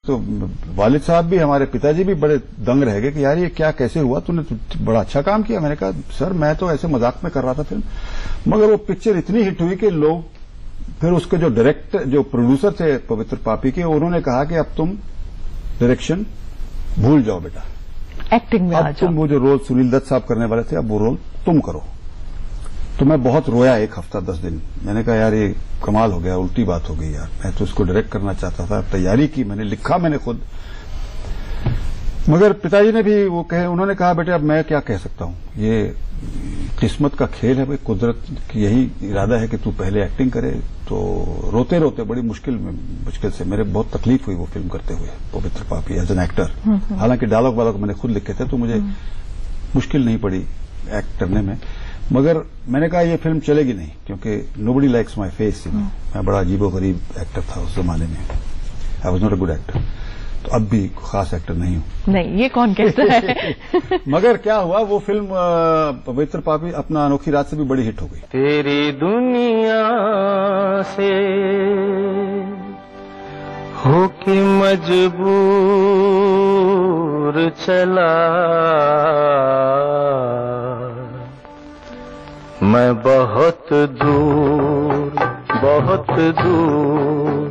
तो वालिद साहब भी, हमारे पिताजी भी बड़े दंग रह गए कि यार ये क्या, कैसे हुआ, तूने बड़ा अच्छा काम किया। मैंने कहा सर मैं तो ऐसे मजाक में कर रहा था फिल्म। मगर वो पिक्चर इतनी हिट हुई कि लोग, फिर उसके जो प्रोड्यूसर थे पवित्र पापी के, उन्होंने कहा कि अब तुम डायरेक्शन भूल जाओ बेटा, एक्टिंग में आ जाओ, तुम वो जो रोल सुनील दत्त साहब करने वाले थे अब वो रोल तुम करो। तो मैं बहुत रोया 1 हफ्ता 10 दिन। मैंने कहा यार ये कमाल हो गया, उल्टी बात हो गई यार, मैं तो इसको डायरेक्ट करना चाहता था, तैयारी की मैंने, लिखा मैंने खुद। मगर पिताजी ने भी वो कहे, उन्होंने कहा बेटे अब मैं क्या कह सकता हूं, ये किस्मत का खेल है भाई, कुदरत की यही इरादा है कि तू पहले एक्टिंग करे। तो रोते रोते बड़ी मुश्किल से, मेरे बहुत तकलीफ हुई वो फिल्म करते हुए, पवित्र पापी एज एन एक्टर। हालांकि डायलॉग वालॉग मैंने खुद लिखे थे तो मुझे मुश्किल नहीं पड़ी एक्ट करने में। मगर मैंने कहा ये फिल्म चलेगी नहीं, क्योंकि नोबडी लाइक्स माय फेस। मैं बड़ा अजीबोगरीब एक्टर था उस जमाने में, I was not a good actor. तो अब भी खास एक्टर नहीं हूं। नहीं, ये कौन कहता है। मगर क्या हुआ, वो फिल्म पवित्र पापी अपना अनोखी रात से भी बड़ी हिट हो गई। तेरी दुनिया से होके मजबूर चला मैं, बहुत दूर बहुत दूर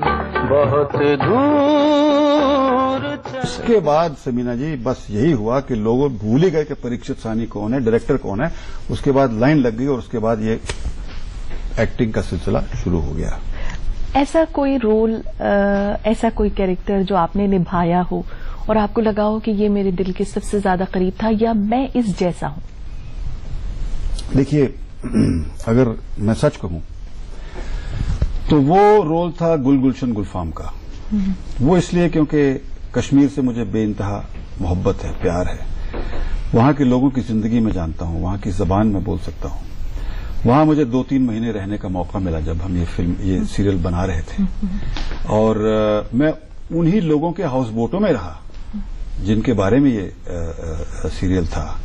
बहुत दूर। उसके बाद समीना जी बस यही हुआ कि लोग भूल ही गए कि परीक्षित साहनी कौन है, डायरेक्टर कौन है। उसके बाद लाइन लग गई और उसके बाद ये एक्टिंग का सिलसिला शुरू हो गया। ऐसा कोई रोल, ऐसा कोई कैरेक्टर जो आपने निभाया हो और आपको लगा हो कि ये मेरे दिल के सबसे ज्यादा करीब था, या मैं इस जैसा हूं? देखिए, अगर मैं सच कहूं तो वो रोल था गुलशन गुलफाम का। वो इसलिए क्योंकि कश्मीर से मुझे बेइंतहा मोहब्बत है, प्यार है। वहां के लोगों की जिंदगी में जानता हूं, वहां की जबान में बोल सकता हूं। वहां मुझे 2-3 महीने रहने का मौका मिला जब हम ये सीरियल बना रहे थे। और मैं उन्हीं लोगों के हाउस बोटों में रहा जिनके बारे में ये सीरियल था।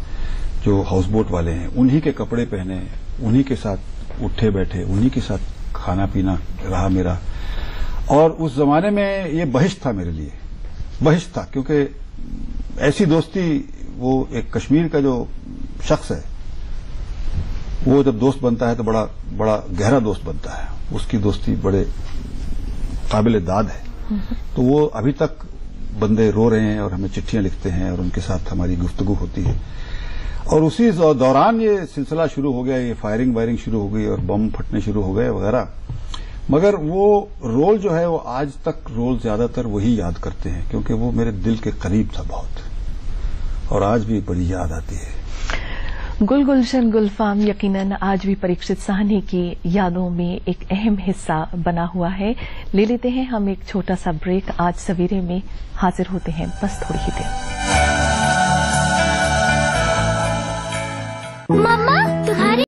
जो हाउस बोट वाले हैं, उन्हीं के कपड़े पहने, उन्हीं के साथ उठे बैठे, उन्हीं के साथ खाना पीना रहा मेरा। और उस जमाने में ये बहिश्त था मेरे लिए, बहिश्त था, क्योंकि ऐसी दोस्ती, वो एक कश्मीर का जो शख्स है वो जब दोस्त बनता है तो बड़ा बड़ा गहरा दोस्त बनता है, उसकी दोस्ती बड़े काबिल दाद है। तो वो अभी तक बंदे रो रहे हैं और हमें चिट्ठियां लिखते हैं और उनके साथ हमारी गुफ्तगू होती है। और उसी दौरान ये सिलसिला शुरू हो गया, ये फायरिंग वायरिंग शुरू हो गई और बम फटने शुरू हो गए वगैरह। मगर वो रोल जो है वो आज तक रोल ज्यादातर वही याद करते हैं, क्योंकि वो मेरे दिल के करीब था बहुत, और आज भी बड़ी याद आती है। गुलशन गुलफाम यकीनन आज भी परीक्षित साहनी की यादों में एक अहम हिस्सा बना हुआ है। ले लेते हैं हम एक छोटा सा ब्रेक। आज सवेरे में हाजिर होते हैं बस थोड़ी ही देर।